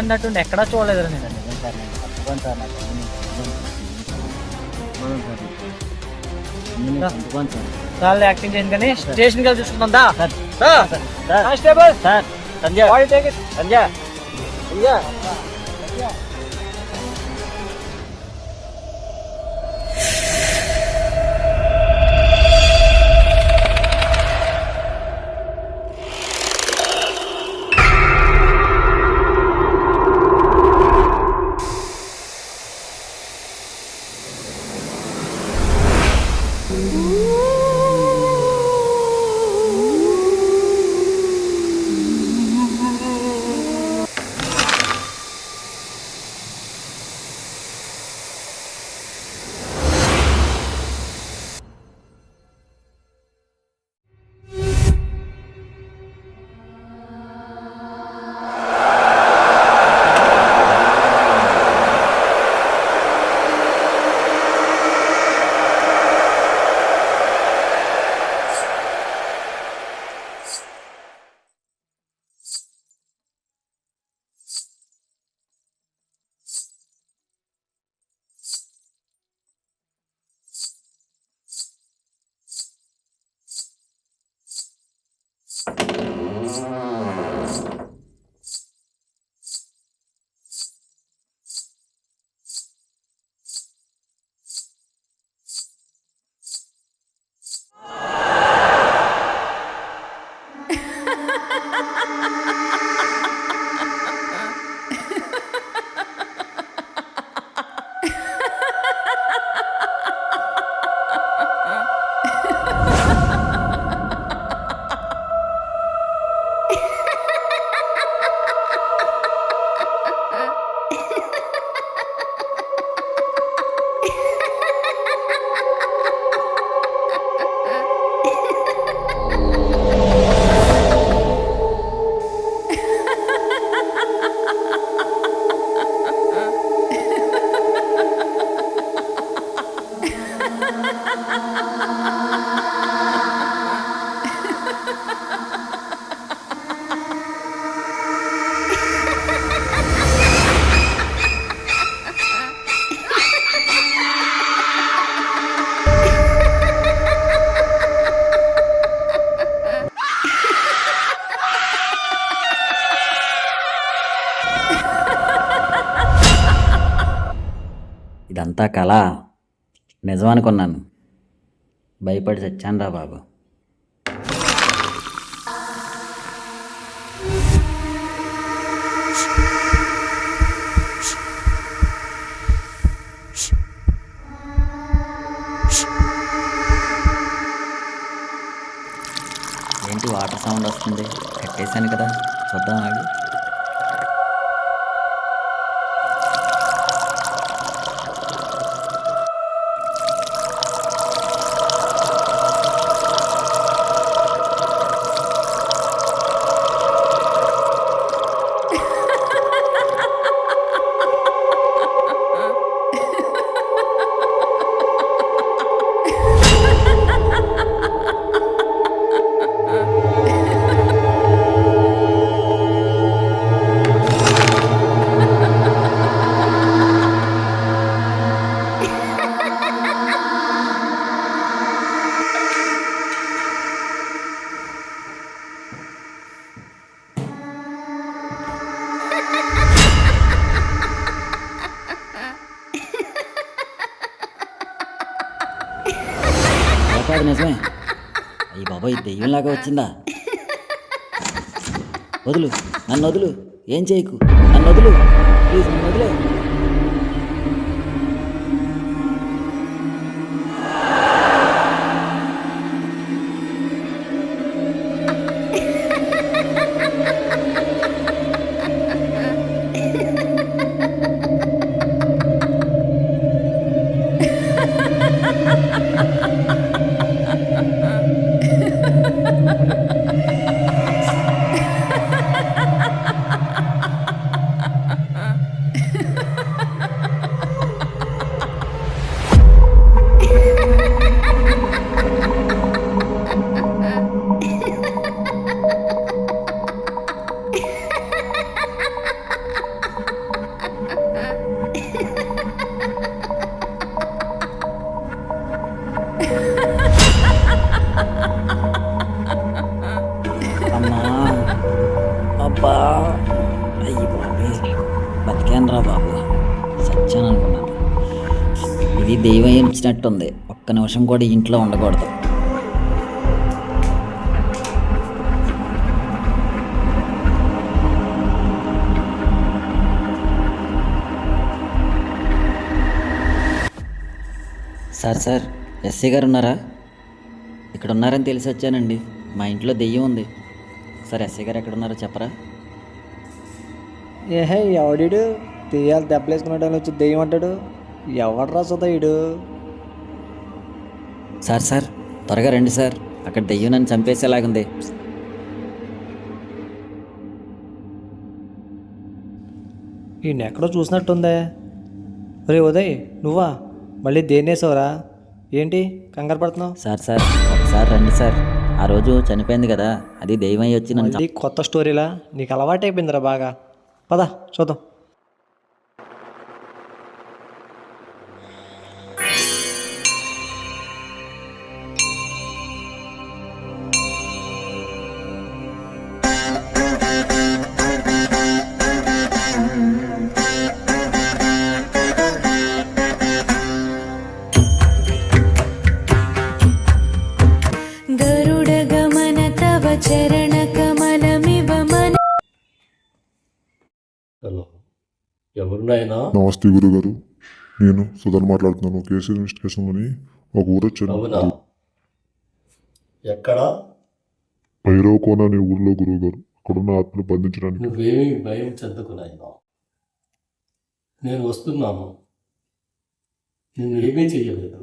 మాట్లాడినట్టుండి ఎక్కడా చూడలేదు నేను. నిజం సార్, నేను తప్పుకోను సార్, నాకు తప్పుకోను సార్. చాలా యాక్టింగ్ చేయండి కానీ స్టేషన్కి వెళ్ళి చూసుకుందాం దా. Constable sir, Sanjay Sanjay Sanjay. ఇదంతా కళ, నిజం అనుకున్నాను. భయపడి చచ్చాను రా బాబు. ఏంటి వాటర్ సౌండ్ వస్తుంది? కట్టేశాను కదా, చూద్దాం ఆగి. కాదు నిజమే. అయ్యి బాబాయ్, దెయ్యంలాగా వచ్చిందా? వదులు, నన్ను వదులు, ఏం చేయకు, నన్ను వదులు ప్లీజ్, నన్ను వదిలే. ఇది దెయ్యం ఇచ్చినట్టుంది. ఒక్క నిమిషం కూడా ఈ ఇంట్లో ఉండకూడదు. సార్ ఎస్ఐ గారు ఉన్నారా? ఇక్కడ ఉన్నారని తెలిసి వచ్చానండి. మా ఇంట్లో దెయ్యం ఉంది. సార్ ఎస్ఐ గారు ఎక్కడ ఉన్నారో చెప్పరా? ఏహే ఎవడీడు దెయ్యాలు దెబ్బలేసుకునే వచ్చి దెయ్యం అంటాడు. ఎవడరా సుధయుడు? సార్ త్వరగా రండి సార్. అక్కడ దెయ్యం నన్ను చంపేసేలాగుంది. ఈయన ఎక్కడో చూసినట్టుందే. రే ఉదయ్, నువ్వా? మళ్ళీ దేన్నేసావురా? ఏంటి కంగారు పడుతున్నావు? సార్ ఒకసారి రండి సార్. ఆ రోజు చనిపోయింది కదా, అది దెయ్యం అయి వచ్చి నన్ను మళ్ళీ కొత్త స్టోరీలా? నీకు అలవాటు అయిపోయిందిరా బాగా. పద చూద్దాం. गरुडगमन तव चरणकमलमिव मन హలో, ఎవరు నాయనా? నమస్తే గురుగారు, నేను సుధన్ మాట్లాడుతున్నాను. కేసు ఇన్వెస్టిగేషన్లోని ఒక ఊరు వచ్చాను. అవునా? ఎక్కడ? భైరవకోన అనే ఊర్లో గురువుగారు. అక్కడున్న ఆత్మను బంధించడానికి. నువ్వేమీ భయం చెందకు నాయనా, నేను వస్తున్నాను. నిన్ను ఏమీ చెయ్యలేదు.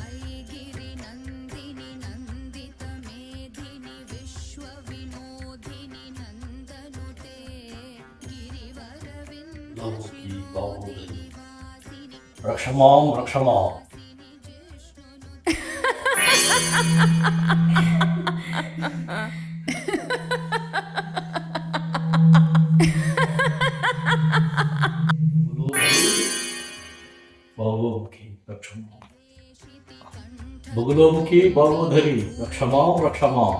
ऐगिरि नन्दिनि नन्दित मेधिनि विश्वविनोदिनि नन्दनुते లోకి బాహుబలి. రక్షమాం రక్షమాం. బాహుముఖి రక్షమాం. బగులోముఖి బాహుధరి రక్షమాం రక్షమాం.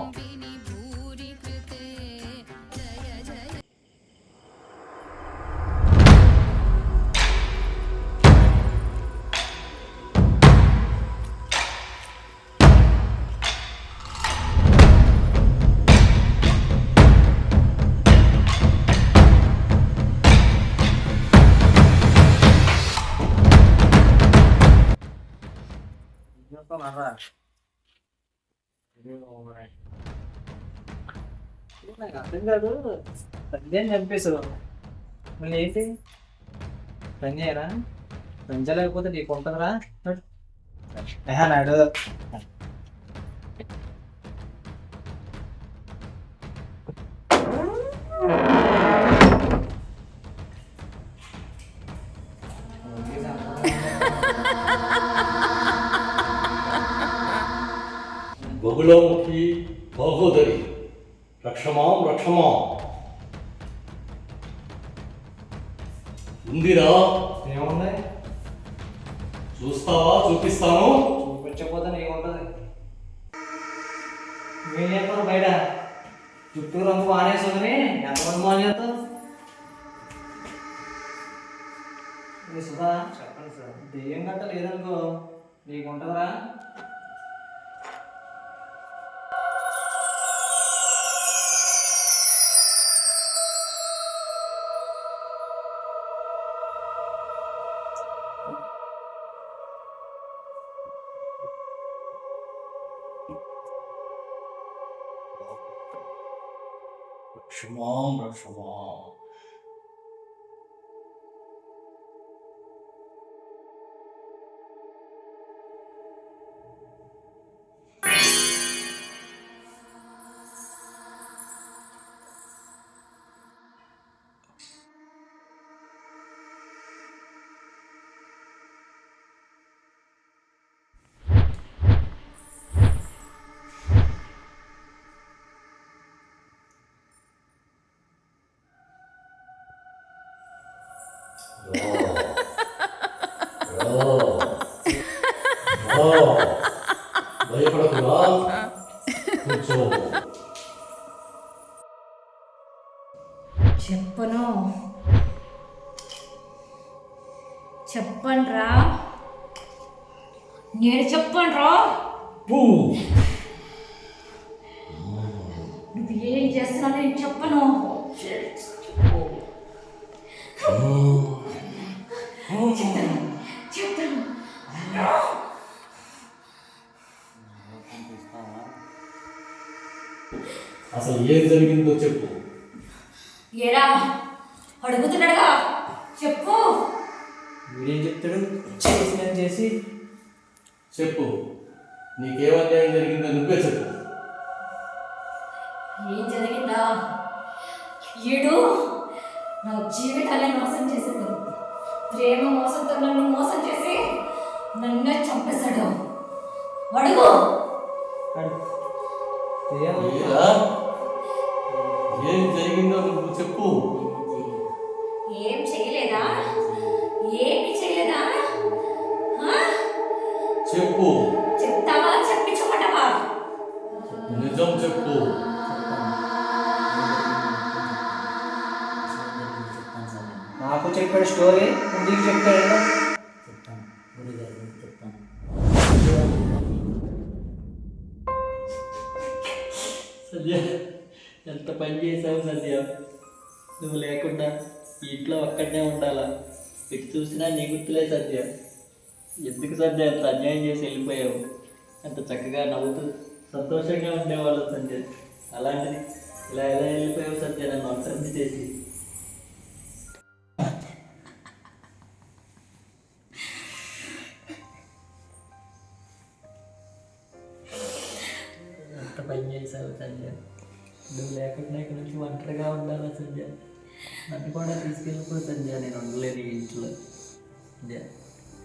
నాకు అర్థం కాదు. సంధ్యని చంపేశావు, మళ్ళీ ఏంటి? సంజయనా? సంజయ్ లేకపోతే నీకు ఉంటుందిరా? నాడు బగులోముఖి బాహుధరి రక్షమాం రక్షమాం. ఉందిరా, ఏముంది? చూస్తావా? చూపిస్తాను. చూపించకపోతే నీకు ఉంటుంది. మీరేమో బయట చుట్టూ రంగు మానేసుకుని ఎంతమంది మానేస్తావు? సుధా చెప్పండి సార్. దెయ్యం గట్ట లేదనుకో, నీకు ఉంటుందిరా? రక్షమాం రక్షమాం. చెప్పండ్రా, నేను చెప్పండ్రా. పూ. నువ్వు ఏం చేస్తున్నా నేను చెప్పను. చెప్తాను. అసలు ఏం జరిగిందో చెప్పు. ఏరా అడుగుతున్నాడుగా, చెప్పు. వీడేం చెప్తాడు? చేసినని చేసి చెప్పు, నీకేం అన్యాయం జరిగిందో నువ్వే చెప్పు. ఏం జరిగిందా? ఈడు నా జీవితాన్ని మోసం చేశాడు. ప్రేమ మోసంతో నన్ను మోసం చేసి నన్నే చంపేశాడు. అడుగు. ఏరా? ఏం జరిగిందో నువ్వు చెప్పు. ఏం చేయలేదా? ఏమి చేయలేదా? ఆ? చెప్పు, చెప్తావా చెప్పించమంటావా? నిజం చెప్పు. నాకు చెప్పాడు స్టోరీ, నీకు చెప్తాడు. సంధ్య, ఎంత పని చేసావు సంధ్య. నువ్వు లేకుండా ఈ ఇంట్లో ఒక్కడనే ఉండాలా? ఇటు చూసినా నీ గుర్తులే సంధ్య. ఎందుకు సంధ్య అంత అన్యాయం చేసి వెళ్ళిపోయావు? అంత చక్కగా నవ్వుతూ సంతోషంగా ఉండేవాళ్ళు సంధ్య. అలాంటిది ఇలా ఎలా వెళ్ళిపోయావు సంధ్య, నన్ను ఒంటరిని చేసి. ఎంత పని చేసావు సంధ్య. నువ్వు లేకుండా ఇక్కడ నుంచి ఒంటరిగా ఉండాలా సంధ్య? నన్ను కూడా తీసుకెళ్ళిపో సంధ్య, నేను ఉండలేను ఈ ఇంట్లో. సంధ్య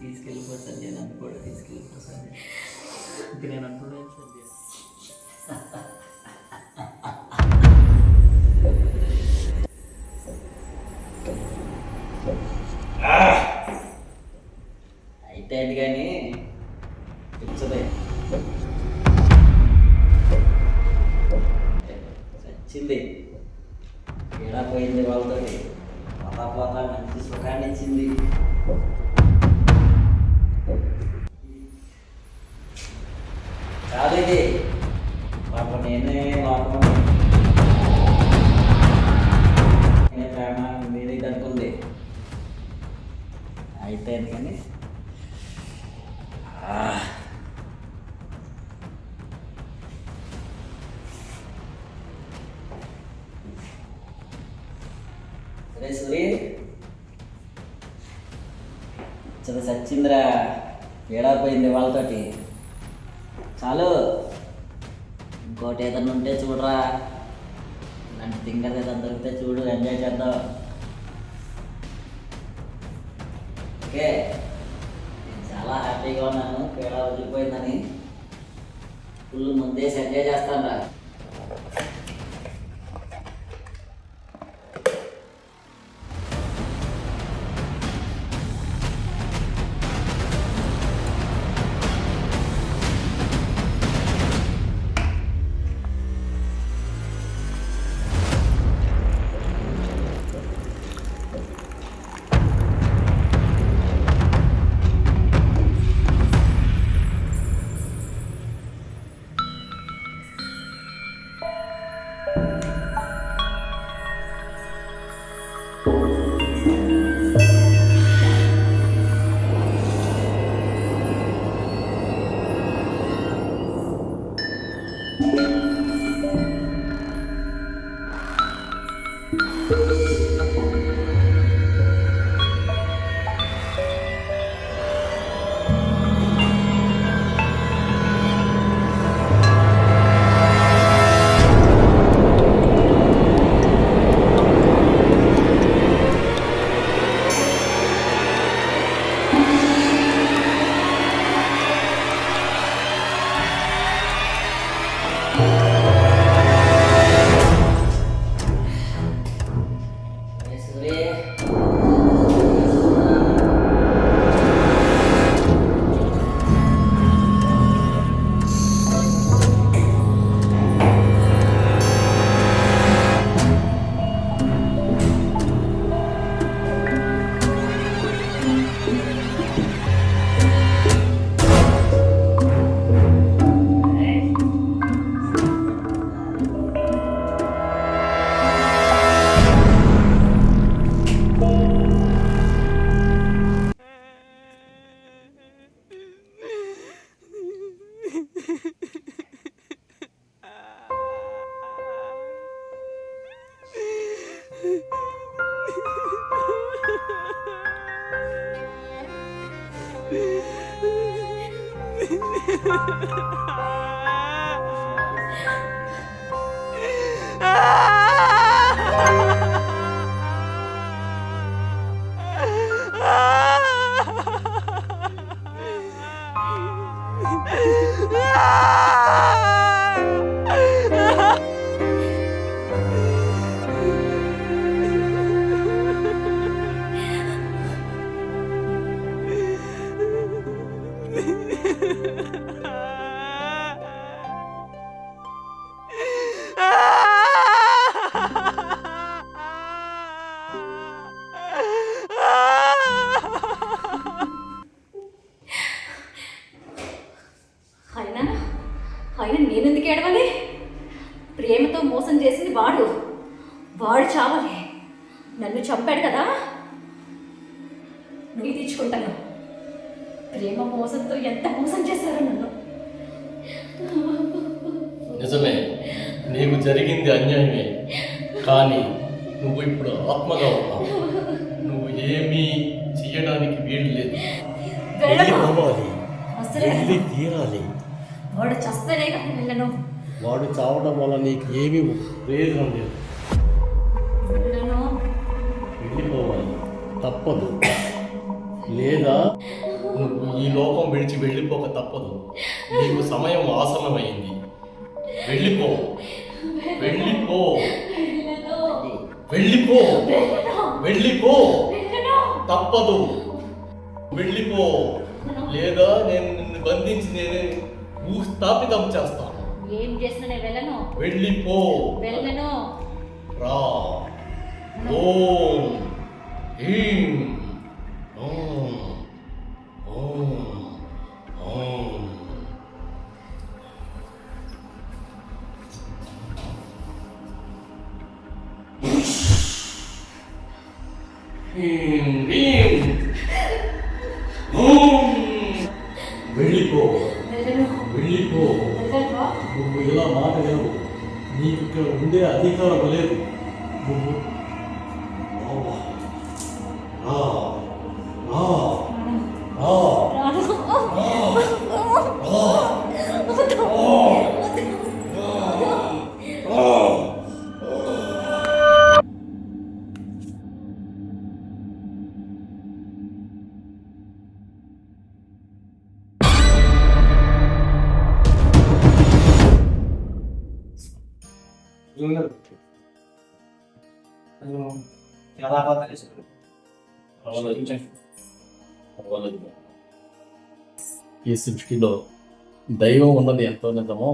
తీసుకెళ్ళిపో సంధ్య, నన్ను కూడా తీసుకెళ్ళిపో సంధ్య. ఇంక నేను అంటున్నాను సంధ్య. అయితే అది కానీ పిచ్చదే చచ్చింది. ఏడా పోయింది వాళ్ళతో. పోతా పోతా మంచి సుఖాన్ని ఇచ్చింది. కాదు ఇది పాప, నేనే లోకం నేనే ప్రేమ మీది అనుకుంది. అయితే కానీ సరే సూరి, చదువు సచ్చిందిరా. ఏడాపోయింది వాళ్ళతోటి. చాలు, ఇంకోటి ఏదన్నా ఉంటే చూడరా. ఇలాంటి థింగర్ ఏదైనా దొరికితే చూడు, ఎంజాయ్ చేద్దాం. ఓకే, నేను చాలా హ్యాపీగా ఉన్నాను పేడా వదిలిపోయిందని. ఫుల్ ముందేసి ఎంజాయ్ చేస్తాను రా. అయినా అయినా నేనెందుకు ఏడవాలి? ప్రేమతో మోసం చేసింది వాడు చావాలి. నన్ను చంపాడు కదా, నువ్వు తీర్చుకుంటాను. ప్రేమ మోసంతో ఎంత మోసం చేశారో నన్ను. నిజమే, నీకు జరిగింది అన్యాయమే. కానీ నువ్వు ఇప్పుడు ఆత్మగా ఉన్నావు. నువ్వు ఏమీ చెయ్యడానికి వీలు లేదు. వెళ్ళి పోవాలి, వెళ్ళి తీరాలి. వాడు చస్తేనే కానీ వెళ్ళను. వాడు చావడం వల్ల నీకు ఏమీ ప్రయోజనం లేదు. వెళ్ళను. వెళ్ళిపోవాలి, తప్పదు. లేదా నువ్వు ఈ లోకం విడిచి వెళ్ళిపోక తప్పదు. నీకు సమయం ఆసన్నమైంది. వెళ్ళిపో, వెళ్ళిపో, వెళ్ళిపో, వెళ్ళిపో, తప్పదు. వెళ్ళిపో, లేదా నేను నిన్ను బంధించి నేనే భూస్థాపితం చేస్తాను. ఏం చేసినా నేను వెళ్ళను. వెళ్ళిపో, వెళ్ళను. రా. ఓం హ్రీం ఓం ఓం ఓం. హ్రీం హ్రీం ఓం. వెళ్ళిపో, వెళ్ళను. వెళ్ళిపో. వెళ్ళను. నువ్వు ఇలా మాట్లాడవు. నీకు ఇక్కడ ఉండే అధికారం లేదు. నువ్వు చాలా అబద్ధాలు చేశారు. ఈ సృష్టిలో దైవం ఉన్నది ఎంతో నిజమో,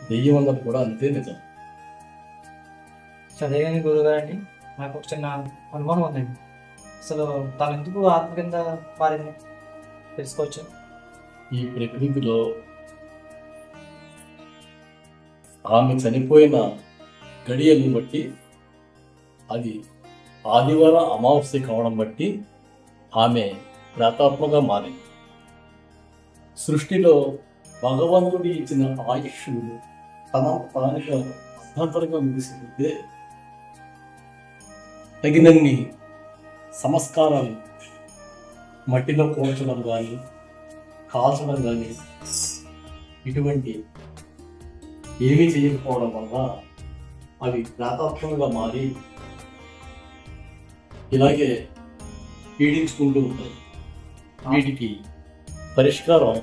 దెయ్యం ఉన్నది కూడా అంతే నిజం. అదే కానీ గురువు గారండి, నాకు ఒక చిన్న అనుమానం ఉందండి. అసలు తను ఎందుకు ఆత్మ కింద మారింది తెలుసుకోవచ్చు? ఈ ప్రకృతిలో ఆమె చనిపోయిన గడియల్ని బట్టి, అది ఆదివారం అమావాస్య కావడం బట్టి ఆమె ప్రేతాత్మగా మారింది. సృష్టిలో భగవంతుడు ఇచ్చిన ఆయుష్ తానుగా అర్థంతరంగా ముగిసిపోతే తగినన్ని సంస్కారాలు మట్టిలో పోల్చడం కానీ, కాల్చడం కానీ, ఇటువంటి ఏమీ చేయకపోవడం వల్ల అవి ప్రేతాత్మకంగా మారి ఇలాగే పీడించుకుంటూ ఉంటాయి. వీటికి పరిష్కారం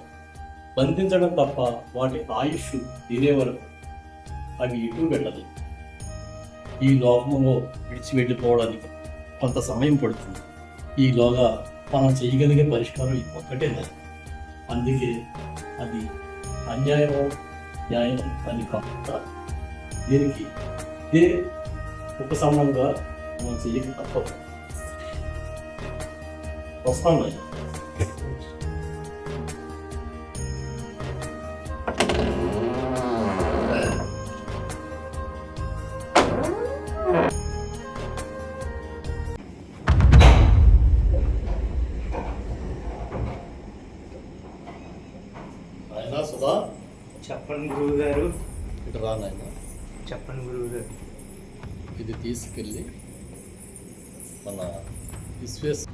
బంధించడం తప్ప వాటి ఆయుష్ తీరే వరకు అవి ఇటు వెళ్ళదు. ఈ లోకంలో విడిచి వెళ్ళిపోవడానికి కొంత సమయం పడుతుంది. ఈలోగా మనం చేయగలిగే పరిష్కారం ఒక్కటే. అందుకే అది అన్యాయం న్యాయం అని కాకుండా దీనికి ఇదే ఉపశమనంగా మనం చేయక తప్పదు. వస్తాను. ఆయన సుధా, చెప్పండి గురువు గారు. ఇటు రా నాయన. చెప్పండి గురువు గారు. ఇది తీసుకెళ్ళి మన విశ్వేశ్వర